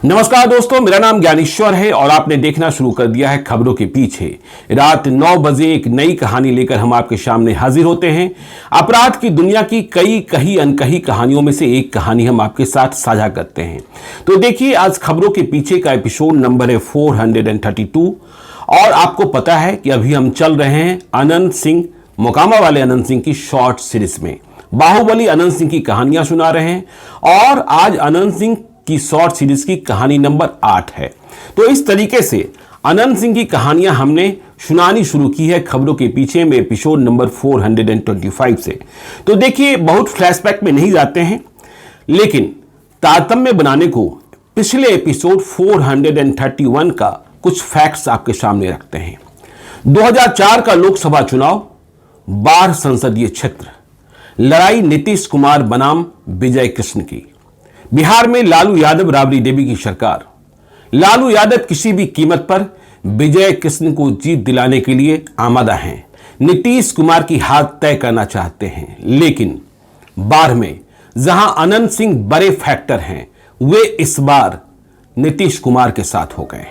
नमस्कार दोस्तों, मेरा नाम ज्ञानेश्वर है और आपने देखना शुरू कर दिया है खबरों के पीछे। रात 9 बजे एक नई कहानी लेकर हम आपके सामने हाजिर होते हैं। अपराध की दुनिया की कई कही अनकही कहानियों में से एक कहानी हम आपके साथ साझा करते हैं। तो देखिए, आज खबरों के पीछे का एपिसोड नंबर है 432 और आपको पता है कि अभी हम चल रहे हैं अनंत सिंह, मोकामा वाले अनंत सिंह की शॉर्ट सीरीज में। बाहुबली अनंत सिंह की कहानियां सुना रहे हैं और आज अनंत सिंह की शॉर्ट सीरीज की कहानी नंबर 8 है। तो इस तरीके से अनंत सिंह की कहानियां हमने सुनानी शुरू की है खबरों के पीछे में एपिसोड नंबर 425 से। तो देखिए, बहुत फ्लैशबैक में नहीं जाते हैं, लेकिन तारतम्य बनाने को पिछले एपिसोड 431 का कुछ फैक्ट्स आपके सामने रखते हैं। 2004 का लोकसभा चुनाव, बाढ़ संसदीय क्षेत्र, लड़ाई नीतीश कुमार बनाम विजय कृष्ण की। बिहार में लालू यादव राबड़ी देवी की सरकार। लालू यादव किसी भी कीमत पर विजय कृष्ण को जीत दिलाने के लिए आमादा हैं। नीतीश कुमार की हार तय करना चाहते हैं, लेकिन बाढ़ में जहां अनंत सिंह बड़े फैक्टर हैं, वे इस बार नीतीश कुमार के साथ हो गए।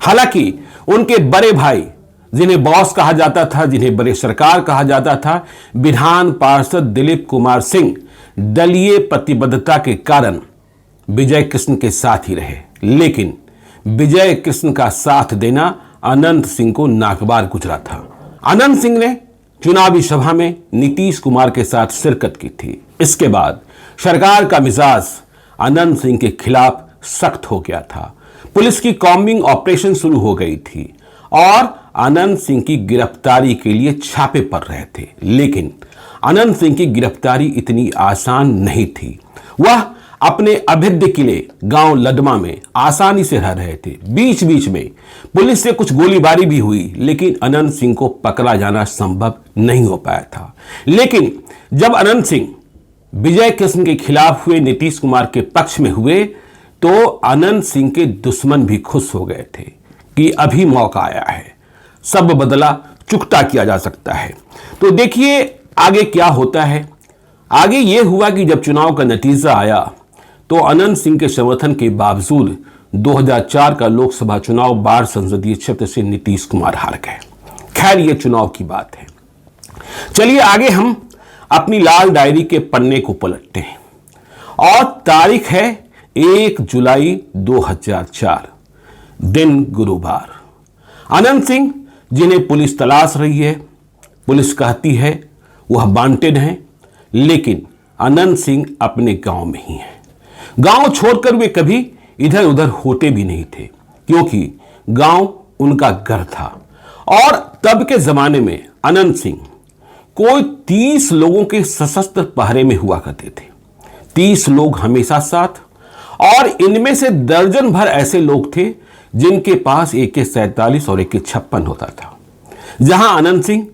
हालांकि उनके बड़े भाई, जिन्हें बॉस कहा जाता था, जिन्हें बड़े सरकार कहा जाता था, विधान पार्षद दिलीप कुमार सिंह दलीय प्रतिबद्धता के कारण विजय कृष्ण के साथ ही रहे, लेकिन विजय कृष्ण का साथ देना अनंत सिंह को नागवार गुजरा था। अनंत सिंह ने चुनावी सभा में नीतीश कुमार के साथ शिरकत की थी। इसके बाद सरकार का मिजाज अनंत सिंह के खिलाफ सख्त हो गया था। पुलिस की कॉम्बिंग ऑपरेशन शुरू हो गई थी और अनंत सिंह की गिरफ्तारी के लिए छापे पड़ रहे थे, लेकिन अनंत सिंह की गिरफ्तारी इतनी आसान नहीं थी। वह अपने अभेद्य किले गांव लडमा में आसानी से रह रहे थे। बीच बीच में पुलिस से कुछ गोलीबारी भी हुई, लेकिन अनंत सिंह को पकड़ा जाना संभव नहीं हो पाया था। लेकिन जब अनंत सिंह विजय कृष्ण के खिलाफ हुए, नीतीश कुमार के पक्ष में हुए, तो अनंत सिंह के दुश्मन भी खुश हो गए थे कि अभी मौका आया है, सब बदला चुकता किया जा सकता है। तो देखिए आगे क्या होता है। आगे यह हुआ कि जब चुनाव का नतीजा आया तो अनंत सिंह के समर्थन के बावजूद 2004 का लोकसभा चुनाव बाढ़ संसदीय क्षेत्र से नीतीश कुमार हार गए। खैर, यह चुनाव की बात है। चलिए आगे हम अपनी लाल डायरी के पन्ने को पलटते हैं और तारीख है 1 जुलाई 2004, दिन गुरुवार। अनंत सिंह, जिन्हें पुलिस तलाश रही है, पुलिस कहती है वह वांटेड हैं, लेकिन अनंत सिंह अपने गांव में ही हैं। गांव छोड़कर वे कभी इधर उधर होते भी नहीं थे, क्योंकि गांव उनका घर था। और तब के जमाने में अनंत सिंह कोई 30 लोगों के सशस्त्र पहरे में हुआ करते थे। 30 लोग हमेशा साथ, और इनमें से दर्जन भर ऐसे लोग थे जिनके पास AK-47 और AK-56 होता था। जहां अनंत सिंह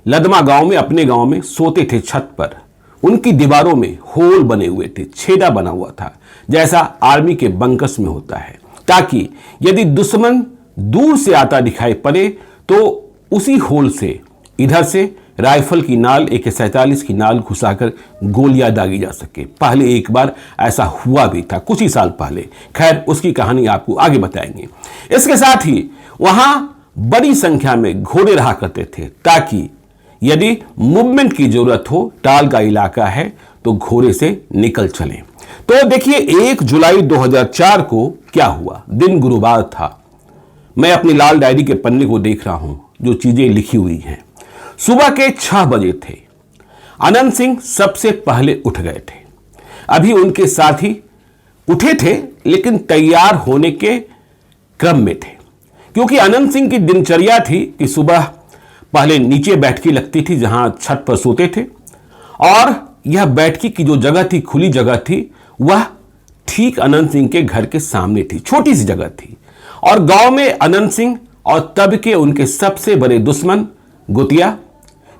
लदमा गांव में, अपने गांव में सोते थे छत पर, उनकी दीवारों में होल बने हुए थे, छेदा बना हुआ था, जैसा आर्मी के बंकर्स में होता है, ताकि यदि दुश्मन दूर से आता दिखाई पड़े तो उसी होल से इधर से राइफल की नाल, AK-47 की नाल घुसाकर गोलियां दागी जा सके। पहले एक बार ऐसा हुआ भी था, कुछ ही साल पहले। खैर, उसकी कहानी आपको आगे बताएंगे। इसके साथ ही वहां बड़ी संख्या में घोड़े रहा करते थे, ताकि यदि मूवमेंट की जरूरत हो, टाल का इलाका है, तो घोड़े से निकल चले। तो देखिए 1 जुलाई 2004 को क्या हुआ। दिन गुरुवार था। मैं अपनी लाल डायरी के पन्ने को देख रहा हूं, जो चीजें लिखी हुई हैं। सुबह के 6 बजे थे। अनंत सिंह सबसे पहले उठ गए थे। अभी उनके साथी उठे थे, लेकिन तैयार होने के क्रम में थे, क्योंकि अनंत सिंह की दिनचर्या थी कि सुबह पहले नीचे बैठकी लगती थी, जहां छत पर सोते थे, और यह बैठकी की जो जगह थी, खुली जगह थी, वह ठीक अनंत सिंह के घर के सामने थी। छोटी सी जगह थी, और गांव में अनंत सिंह और तब के उनके सबसे बड़े दुश्मन गुतिया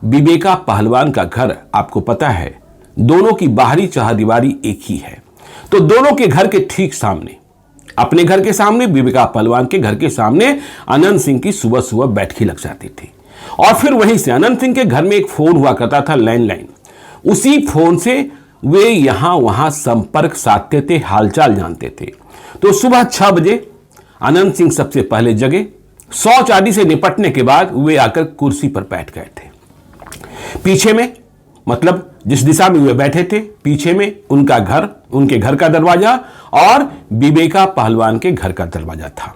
विवेका पहलवान का घर, आपको पता है, दोनों की बाहरी चारदीवारी एक ही है। तो दोनों के घर के ठीक सामने, अपने घर के सामने, विवेका पहलवान के घर के सामने अनंत सिंह की सुबह सुबह बैठकी लग जाती थी। और फिर वहीं से अनंत सिंह के घर में एक फोन हुआ करता था, लैंडलाइन। उसी फोन से वे यहां वहां संपर्क साधते थे, हालचाल जानते थे। तो सुबह 6 बजे अनंत सिंह सबसे पहले जगे। शौच आदि से निपटने के बाद वे आकर कुर्सी पर बैठ गए थे। पीछे में, मतलब जिस दिशा में वे बैठे थे, पीछे में उनका घर, उनके घर का दरवाजा और विवेका पहलवान के घर का दरवाजा था।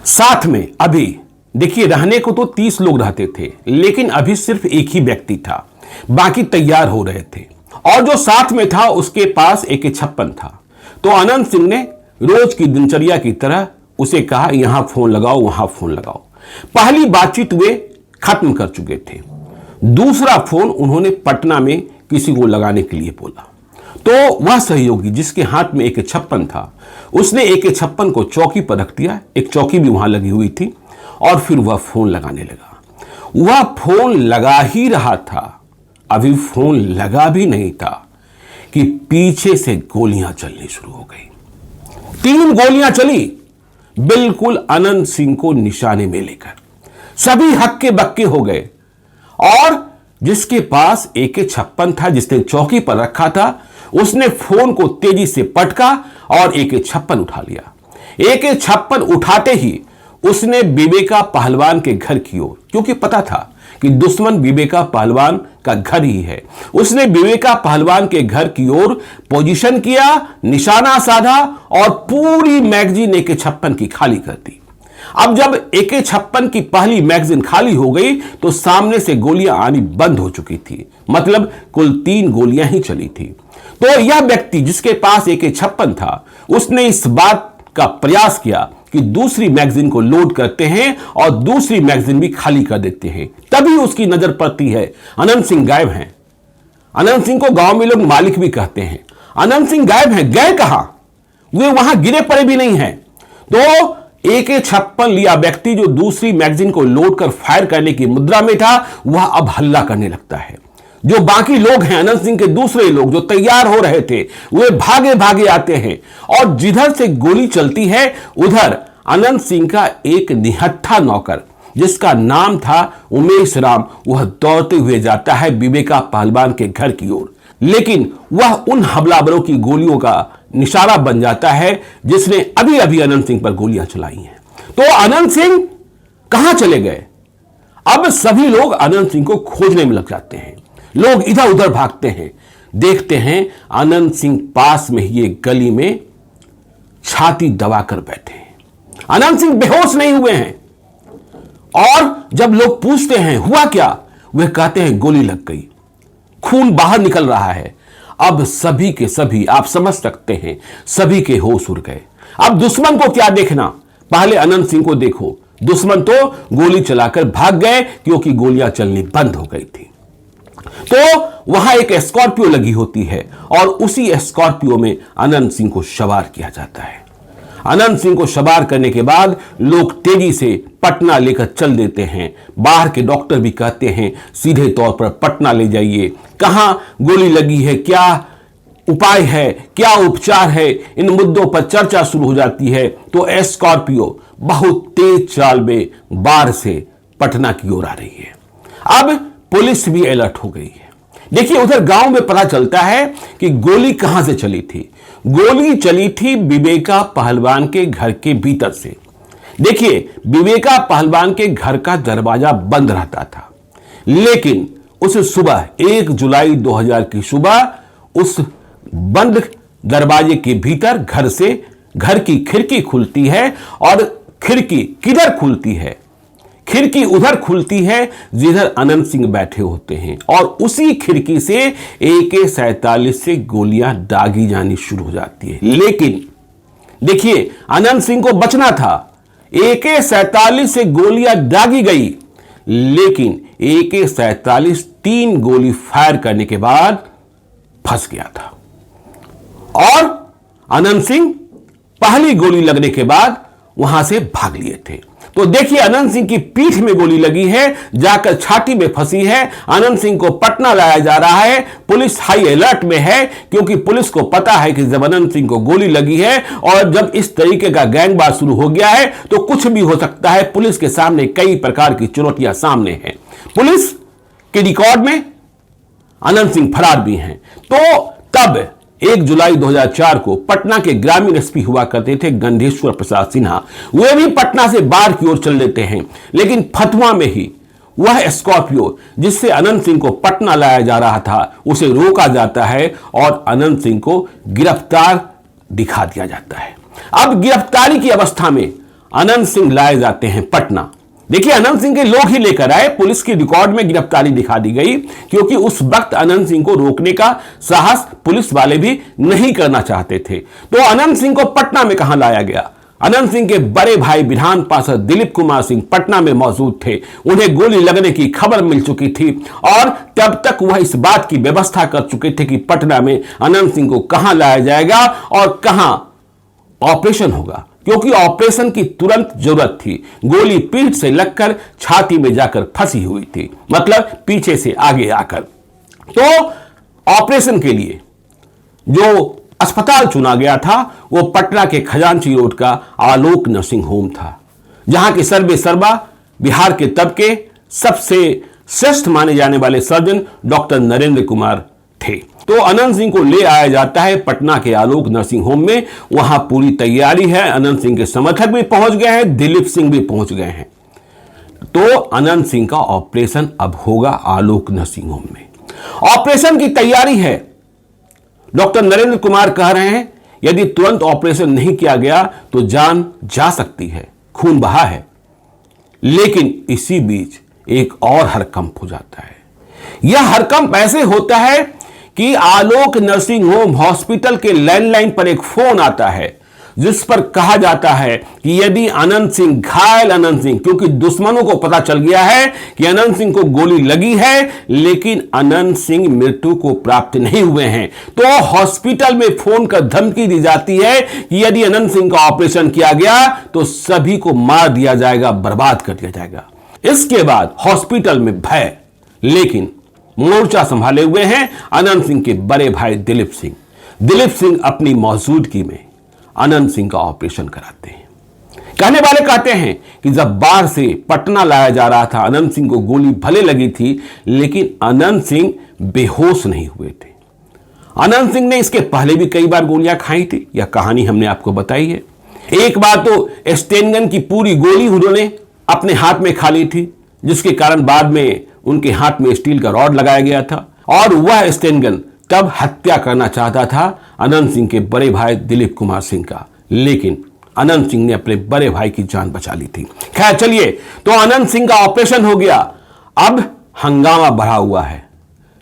साथ में अभी देखिए, रहने को तो 30 लोग रहते थे, लेकिन अभी सिर्फ एक ही व्यक्ति था, बाकी तैयार हो रहे थे। और जो साथ में था उसके पास AK-56 था। तो अनंत सिंह ने रोज की दिनचर्या की तरह उसे कहा, यहां फोन लगाओ, वहां फोन लगाओ। पहली बातचीत वे खत्म कर चुके थे। दूसरा फोन उन्होंने पटना में किसी को लगाने के लिए बोला। तो वह सहयोगी जिसके हाथ में AK-56 था, उसने AK-56 को चौकी पर रख दिया। एक चौकी भी वहां लगी हुई थी। और फिर वह फोन लगाने लगा। वह फोन लगा ही रहा था, अभी फोन लगा भी नहीं था कि पीछे से गोलियां चलनी शुरू हो गई। 3 गोलियां चली, बिल्कुल अनंत सिंह को निशाने में लेकर। सभी हक्के बक्के हो गए। और जिसके पास AK-56 था, जिसने चौकी पर रखा था, उसने फोन को तेजी से पटका और AK-56 उठा लिया। AK-56 उठाते ही उसने विवेका पहलवान के घर की ओर, क्योंकि पता था कि दुश्मन विवेका पहलवान का घर ही है, उसने विवेका पहलवान के घर की ओर पोजीशन किया, निशाना साधा और पूरी मैगजीन AK-56 की खाली कर दी। अब जब AK-56 की पहली मैगजीन खाली हो गई तो सामने से गोलियां आनी बंद हो चुकी थी, मतलब कुल 3 गोलियां ही चली थी। तो यह व्यक्ति जिसके पास AK-56 था, उसने इस बात का प्रयास किया कि दूसरी मैगजीन को लोड करते हैं और दूसरी मैगजीन भी खाली कर देते हैं। तभी उसकी नजर पड़ती है अनंत सिंह गायब हैं। अनंत सिंह को गांव में लोग मालिक भी कहते हैं। अनंत सिंह गायब हैं, गए कहां? वे वहां गिरे पड़े भी नहीं हैं। तो AK-56 लिया व्यक्ति जो दूसरी मैगजीन को लोड कर फायर करने की मुद्रा में था, वह अब हल्ला करने लगता है। जो बाकी लोग हैं, अनंत सिंह के दूसरे लोग जो तैयार हो रहे थे, वे भागे भागे आते हैं और जिधर से गोली चलती है उधर अनंत सिंह का एक निहत्था नौकर जिसका नाम था उमेश राम, वह दौड़ते हुए जाता है विवेका पहलवान के घर की ओर। लेकिन वह उन हमलावरों की गोलियों का निशाना बन जाता है जिसने अभी अभी अनंत सिंह पर गोलियां चलाई हैं। तो अनंत सिंह कहां चले गए? अब सभी लोग अनंत सिंह को खोजने में लग जाते हैं। लोग इधर उधर भागते हैं, देखते हैं अनंत सिंह पास में ही एक गली में छाती दबाकर बैठे हैं। अनंत सिंह बेहोश नहीं हुए हैं। और जब लोग पूछते हैं हुआ क्या, वे कहते हैं गोली लग गई, खून बाहर निकल रहा है। अब सभी के सभी, आप समझ सकते हैं, सभी के होश उड़ गए। अब दुश्मन को क्या देखना, पहले अनंत सिंह को देखो। दुश्मन तो गोली चलाकर भाग गए क्योंकि गोलियां चलनी बंद हो गई थी। तो वहां एक स्कॉर्पियो लगी होती है और उसी स्कॉर्पियो में अनंत सिंह को सवार किया जाता है। अनंत सिंह को सवार करने के बाद लोग तेजी से पटना लेकर चल देते हैं। बाहर के डॉक्टर भी कहते हैं सीधे तौर पर पटना ले जाइए, कहां गोली लगी है, क्या उपाय है, क्या उपचार है, इन मुद्दों पर चर्चा शुरू हो जाती है। तो स्कॉर्पियो बहुत तेज चाल में बाहर से पटना की ओर आ रही है। अब पुलिस भी अलर्ट हो गई है। देखिए, उधर गांव में पता चलता है कि गोली कहां से चली थी। गोली चली थी विवेका पहलवान के घर के भीतर से। देखिए, विवेका पहलवान के घर का दरवाजा बंद रहता था, लेकिन उस सुबह 1 जुलाई 2000 की सुबह उस बंद दरवाजे के भीतर घर से घर की खिड़की खुलती है। और खिड़की किधर खुलती है? खिड़की उधर खुलती है जिधर अनंत सिंह बैठे होते हैं और उसी खिड़की से AK-47 से गोलियां दागी जानी शुरू हो जाती है। लेकिन देखिए, अनंत सिंह को बचना था। AK-47 से गोलियां दागी गई, लेकिन AK-47 3 गोली फायर करने के बाद फंस गया था और अनंत सिंह पहली गोली लगने के बाद वहां से भाग लिए थे। तो देखिए, अनंत सिंह की पीठ में गोली लगी है, जाकर छाती में फंसी है। अनंत सिंह को पटना लाया जा रहा है। पुलिस हाई अलर्ट में है क्योंकि पुलिस को पता है कि जब अनंत सिंह को गोली लगी है और जब इस तरीके का गैंगवार शुरू हो गया है तो कुछ भी हो सकता है। पुलिस के सामने कई प्रकार की चुनौतियां सामने हैं। पुलिस के रिकॉर्ड में अनंत सिंह फरार भी हैं। तो तब 1 जुलाई 2004 को पटना के ग्रामीण एसपी हुआ करते थे गंधेश्वर प्रसाद सिन्हा। वे भी पटना से बाढ़ की ओर चल देते हैं, लेकिन फतुहा में ही वह स्कॉर्पियो जिससे अनंत सिंह को पटना लाया जा रहा था उसे रोका जाता है और अनंत सिंह को गिरफ्तार दिखा दिया जाता है। अब गिरफ्तारी की अवस्था में अनंत सिंह लाए जाते हैं पटना। देखिए, अनंत सिंह के लोग ही लेकर आए, पुलिस के रिकॉर्ड में गिरफ्तारी दिखा दी गई, क्योंकि उस वक्त अनंत सिंह को रोकने का साहस पुलिस वाले भी नहीं करना चाहते थे। तो अनंत सिंह को पटना में कहां लाया गया? अनंत सिंह के बड़े भाई विधान पार्षद दिलीप कुमार सिंह पटना में मौजूद थे। उन्हें गोली लगने की खबर मिल चुकी थी और तब तक वह इस बात की व्यवस्था कर चुके थे कि पटना में अनंत सिंह को कहां लाया जाएगा और कहां ऑपरेशन होगा, क्योंकि ऑपरेशन की तुरंत जरूरत थी। गोली पीठ से लगकर छाती में जाकर फंसी हुई थी, मतलब पीछे से आगे आकर। तो ऑपरेशन के लिए जो अस्पताल चुना गया था वो पटना के खजांची रोड का आलोक नर्सिंग होम था, जहां के सर्वे सर्वा बिहार के तब के सबसे श्रेष्ठ माने जाने वाले सर्जन डॉक्टर नरेंद्र कुमार थे। तो अनंत सिंह को ले आया जाता है पटना के आलोक नर्सिंग होम में। वहां पूरी तैयारी है, अनंत सिंह के समर्थक भी पहुंच गए हैं, दिलीप सिंह भी पहुंच गए हैं। तो अनंत सिंह का ऑपरेशन अब होगा आलोक नर्सिंग होम में। ऑपरेशन की तैयारी है। डॉक्टर नरेंद्र कुमार कह रहे हैं यदि तुरंत ऑपरेशन नहीं किया गया तो जान जा सकती है, खून बहा है। लेकिन इसी बीच एक और हड़कंप हो जाता है। यह हड़कंप ऐसे होता है कि आलोक नर्सिंग होम हॉस्पिटल के लैंडलाइन पर एक फोन आता है जिस पर कहा जाता है कि यदि अनंत सिंह, घायल अनंत सिंह, क्योंकि दुश्मनों को पता चल गया है कि अनंत सिंह को गोली लगी है लेकिन अनंत सिंह मृत्यु को प्राप्त नहीं हुए हैं, तो हॉस्पिटल में फोन कर धमकी दी जाती है कि यदि अनंत सिंह का ऑपरेशन किया गया तो सभी को मार दिया जाएगा, बर्बाद कर दिया जाएगा। इसके बाद हॉस्पिटल में भय, लेकिन मोर्चा संभाले हुए हैं अनंत सिंह के बड़े भाई दिलीप सिंह। दिलीप सिंह अपनी मौजूदगी में अनंत सिंह का ऑपरेशन कराते हैं। कहने वाले कहते हैं कि जब बाढ़ से पटना लाया जा रहा था, अनंत सिंह को गोली भले लगी थी लेकिन अनंत सिंह बेहोश नहीं हुए थे। अनंत सिंह ने इसके पहले भी कई बार गोलियां खाई थी, यह कहानी हमने आपको बताई है। एक बार तो स्टेनगन की पूरी गोली उन्होंने अपने हाथ में खा ली थी, जिसके कारण बाद में उनके हाथ में स्टील का रॉड लगाया गया था और वह स्टेनगन तब हत्या करना चाहता था अनंत सिंह के बड़े भाई दिलीप कुमार सिंह का, लेकिन अनंत सिंह ने अपने बड़े भाई की जान बचा ली थी। खैर चलिए, तो अनंत सिंह का ऑपरेशन हो गया। अब हंगामा बढ़ा हुआ है,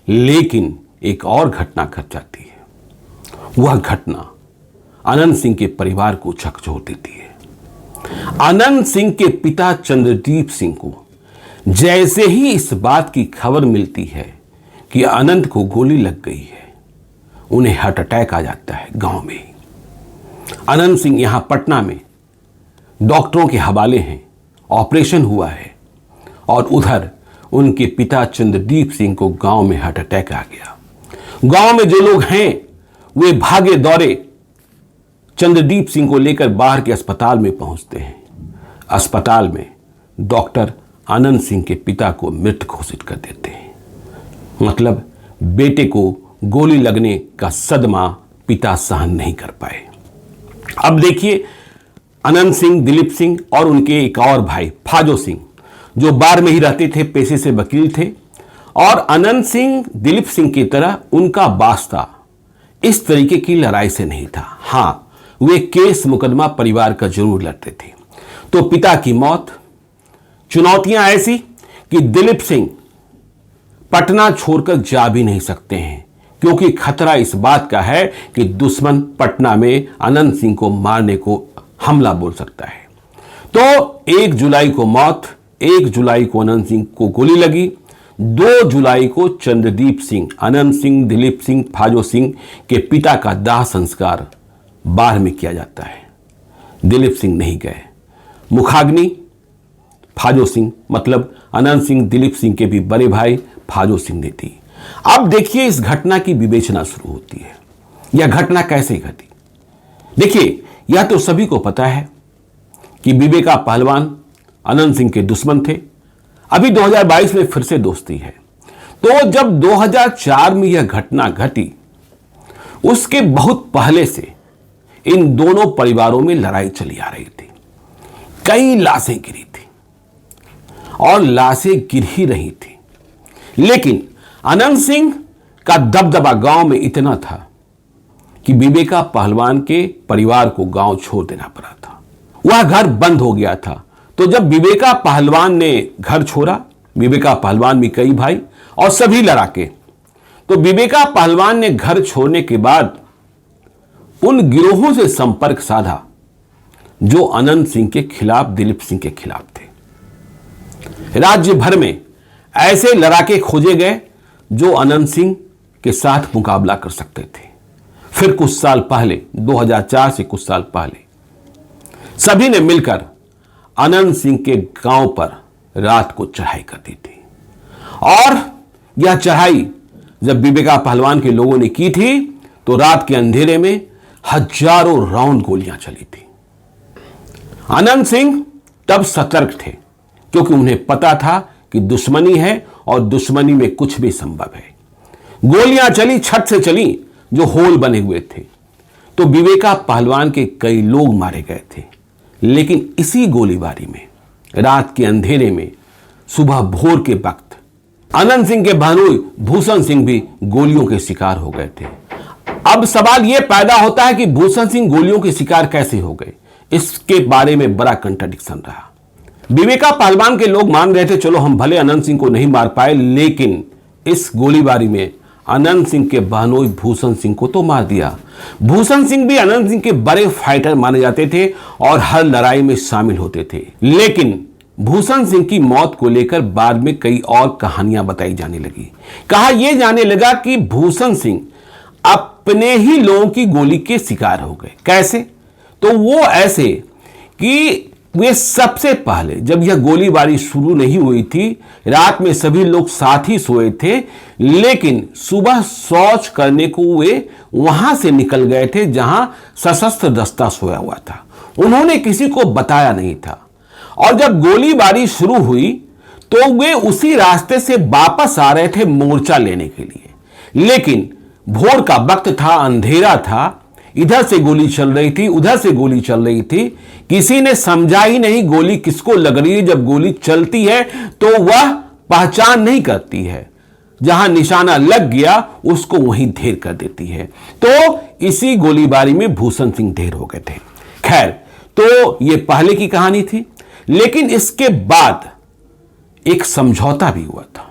लेकिन एक और घटना घट जाती है। वह घटना अनंत सिंह के परिवार को झकझोर देती है। अनंत सिंह के पिता चंद्रदीप सिंह को जैसे ही इस बात की खबर मिलती है कि अनंत को गोली लग गई है, उन्हें हार्ट अटैक आ जाता है गांव में ही। अनंत सिंह यहां पटना में डॉक्टरों के हवाले हैं, ऑपरेशन हुआ है, और उधर उनके पिता चंद्रदीप सिंह को गांव में हार्ट अटैक आ गया। गांव में जो लोग हैं वे भागे दौड़े चंद्रदीप सिंह को लेकर बाहर के अस्पताल में पहुंचते हैं। अस्पताल में डॉक्टर अनंत सिंह के पिता को मृत घोषित कर देते हैं। मतलब बेटे को गोली लगने का सदमा पिता सहन नहीं कर पाए। अब देखिए, अनंत सिंह, दिलीप सिंह और उनके एक और भाई फाजो सिंह, जो बाढ़ में ही रहते थे, पेशे से वकील थे, और अनंत सिंह दिलीप सिंह की तरह उनका वास्ता इस तरीके की लड़ाई से नहीं था। हां, वे केस मुकदमा परिवार का जरूर लड़ते थे। तो पिता की मौत, चुनौतियां ऐसी कि दिलीप सिंह पटना छोड़कर जा भी नहीं सकते हैं, क्योंकि खतरा इस बात का है कि दुश्मन पटना में अनंत सिंह को मारने को हमला बोल सकता है। तो 1 जुलाई को मौत, 1 जुलाई को अनंत सिंह को गोली लगी, 2 जुलाई को चंद्रदीप सिंह, अनंत सिंह, दिलीप सिंह, फाजो सिंह के पिता का दाह संस्कार बाढ़ में किया जाता है। दिलीप सिंह नहीं गए। मुखाग्नि फाजो सिंह, मतलब अनंत सिंह दिलीप सिंह के भी बड़े भाई फाजो सिंह ने दी। अब देखिए, इस घटना की विवेचना शुरू होती है। यह घटना कैसे घटी? देखिए, यह तो सभी को पता है कि विवेका पहलवान अनंत सिंह के दुश्मन थे। अभी 2022 में फिर से दोस्ती है। तो जब 2004 में यह घटना घटी, उसके बहुत पहले से इन दोनों परिवारों में लड़ाई चली आ रही थी। कई लाशें गिरी थी और लाशें गिर ही रही थी, लेकिन अनंत सिंह का दबदबा गांव में इतना था कि विवेका पहलवान के परिवार को गांव छोड़ देना पड़ा था। वह घर बंद हो गया था। तो जब विवेका पहलवान ने घर छोड़ा, विवेका पहलवान भी कई भाई और सभी लड़ाके, तो विवेका पहलवान ने घर छोड़ने के बाद उन गिरोहों से संपर्क साधा जो अनंत सिंह के खिलाफ, दिलीप सिंह के खिलाफ थे। राज्य भर में ऐसे लड़ाके खोजे गए जो अनंत सिंह के साथ मुकाबला कर सकते थे। फिर कुछ साल पहले, 2004 से कुछ साल पहले, सभी ने मिलकर अनंत सिंह के गांव पर रात को चढ़ाई कर दी थी। और यह चढ़ाई जब विवेका पहलवान के लोगों ने की थी तो रात के अंधेरे में हजारों राउंड गोलियां चली थी। अनंत सिंह तब सतर्क थे क्योंकि उन्हें पता था कि दुश्मनी है और दुश्मनी में कुछ भी संभव है। गोलियां चली, छत से चली जो होल बने हुए थे, तो विवेका पहलवान के कई लोग मारे गए थे। लेकिन इसी गोलीबारी में रात के अंधेरे में सुबह भोर के वक्त अनंत सिंह के भानुई भूषण सिंह भी गोलियों के शिकार हो गए थे। अब सवाल यह पैदा होता है कि भूषण सिंह गोलियों के शिकार कैसे हो गए। इसके बारे में बड़ा कंट्राडिक्शन रहा। विवेका पहलवान के लोग मान रहे थे चलो हम भले अनंत सिंह को नहीं मार पाए, लेकिन इस गोलीबारी में अनंत सिंह के बहनोई भूषण सिंह को तो मार दिया। भूषण सिंह भी अनंत सिंह के बड़े फाइटर माने जाते थे और हर लड़ाई में शामिल होते थे। लेकिन भूषण सिंह की मौत को लेकर बाद में कई और कहानियां बताई जाने लगी। कहा यह जाने लगा कि भूषण सिंह अपने ही लोगों की गोली के शिकार हो गए। कैसे? तो वो ऐसे कि वे सबसे पहले जब यह गोलीबारी शुरू नहीं हुई थी, रात में सभी लोग साथ ही सोए थे, लेकिन सुबह शौच करने को वे वहां से निकल गए थे जहां सशस्त्र दस्ता सोया हुआ था। उन्होंने किसी को बताया नहीं था। और जब गोलीबारी शुरू हुई तो वे उसी रास्ते से वापस आ रहे थे मोर्चा लेने के लिए। लेकिन भोर का वक्त था, अंधेरा था, इधर से गोली चल रही थी, उधर से गोली चल रही थी। किसी ने समझा ही नहीं गोली किसको लग रही है। जब गोली चलती है तो वह पहचान नहीं करती है, जहां निशाना लग गया उसको वहीं ढेर कर देती है। तो इसी गोलीबारी में भूषण सिंह ढेर हो गए थे। खैर, तो यह पहले की कहानी थी। लेकिन इसके बाद एक समझौता भी हुआ था,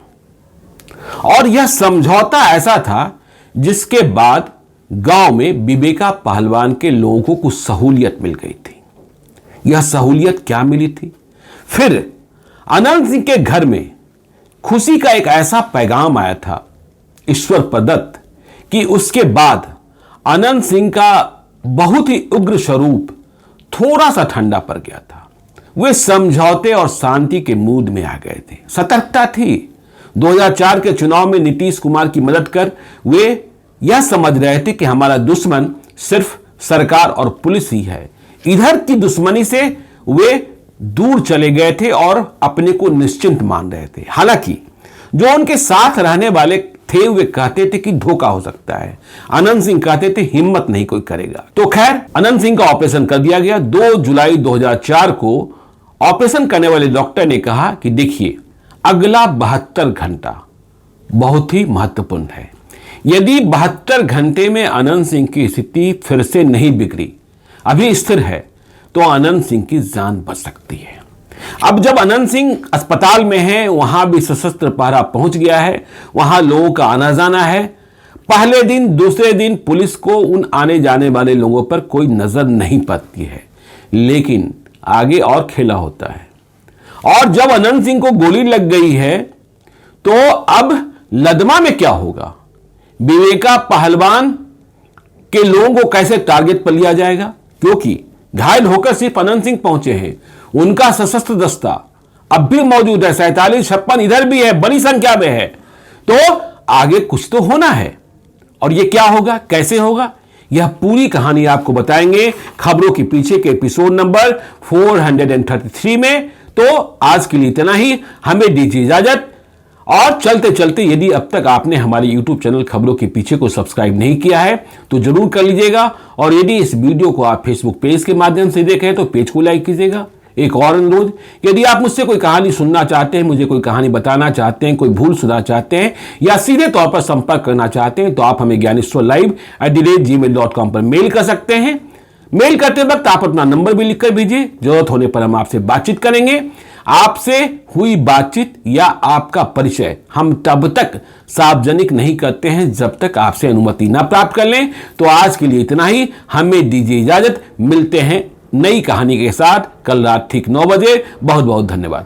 और यह समझौता ऐसा था जिसके बाद गांव में विवेका पहलवान के लोगों को कुछ सहूलियत मिल गई थी। यह सहूलियत क्या मिली थी? फिर अनंत सिंह के घर में खुशी का एक ऐसा पैगाम आया था ईश्वर प्रदत्त कि उसके बाद अनंत सिंह का बहुत ही उग्र स्वरूप थोड़ा सा ठंडा पड़ गया था। वे समझौते और शांति के मूड में आ गए थे। सतर्कता थी। 2004 के चुनाव में नीतीश कुमार की मदद कर वे यह समझ रहे थे कि हमारा दुश्मन सिर्फ सरकार और पुलिस ही है। इधर की दुश्मनी से वे दूर चले गए थे और अपने को निश्चिंत मान रहे थे। हालांकि जो उनके साथ रहने वाले थे वे कहते थे कि धोखा हो सकता है। अनंत सिंह कहते थे हिम्मत नहीं कोई करेगा। तो खैर, अनंत सिंह का ऑपरेशन कर दिया गया। 2 जुलाई 2004 को ऑपरेशन करने वाले डॉक्टर ने कहा कि देखिए, अगला 72 घंटा बहुत ही महत्वपूर्ण है। यदि 72 घंटे में अनंत सिंह की स्थिति फिर से नहीं बिगड़ी, अभी स्थिर है, तो अनंत सिंह की जान बच सकती है। अब जब अनंत सिंह अस्पताल में है, वहां भी सशस्त्र पहरा पहुंच गया है, वहां लोगों का आना जाना है। पहले दिन, दूसरे दिन पुलिस को उन आने जाने वाले लोगों पर कोई नजर नहीं पड़ती है। लेकिन आगे और खेला होता है। और जब अनंत सिंह को गोली लग गई है तो अब लदमा में क्या होगा? विवेका पहलवान के लोगों को कैसे टारगेट पर लिया जाएगा? क्योंकि घायल होकर सिर्फ अनंत सिंह पहुंचे हैं, उनका सशस्त्र दस्ता अब भी मौजूद है। 47, 56 इधर भी है, बड़ी संख्या में है। तो आगे कुछ तो होना है। और यह क्या होगा, कैसे होगा, यह पूरी कहानी आपको बताएंगे खबरों के पीछे के एपिसोड नंबर 433 में। तो आज के लिए इतना ही। हमें दीजिए इजाजत। और चलते चलते यदि अब तक आपने हमारे YouTube चैनल खबरों के पीछे को सब्सक्राइब नहीं किया है तो जरूर कर लीजिएगा। और यदि इस वीडियो को आप फेसबुक पेज के माध्यम से देखें तो पेज को लाइक कीजिएगा। एक और अनुरोध, यदि आप मुझसे कोई कहानी सुनना चाहते हैं, मुझे कोई कहानी बताना चाहते हैं, कोई भूल सुनना चाहते हैं या सीधे तौर पर संपर्क करना चाहते हैं तो आप हमें gyaneshwarlive@gmail.com पर मेल कर सकते हैं। मेल करते वक्त आप अपना नंबर भी लिखकर भेजिए, जरूरत होने पर हम आपसे बातचीत करेंगे। आपसे हुई बातचीत या आपका परिचय हम तब तक सार्वजनिक नहीं करते हैं जब तक आपसे अनुमति ना प्राप्त कर लें। तो आज के लिए इतना ही, हमें दीजिए इजाजत। मिलते हैं नई कहानी के साथ कल रात ठीक 9 बजे। बहुत बहुत धन्यवाद।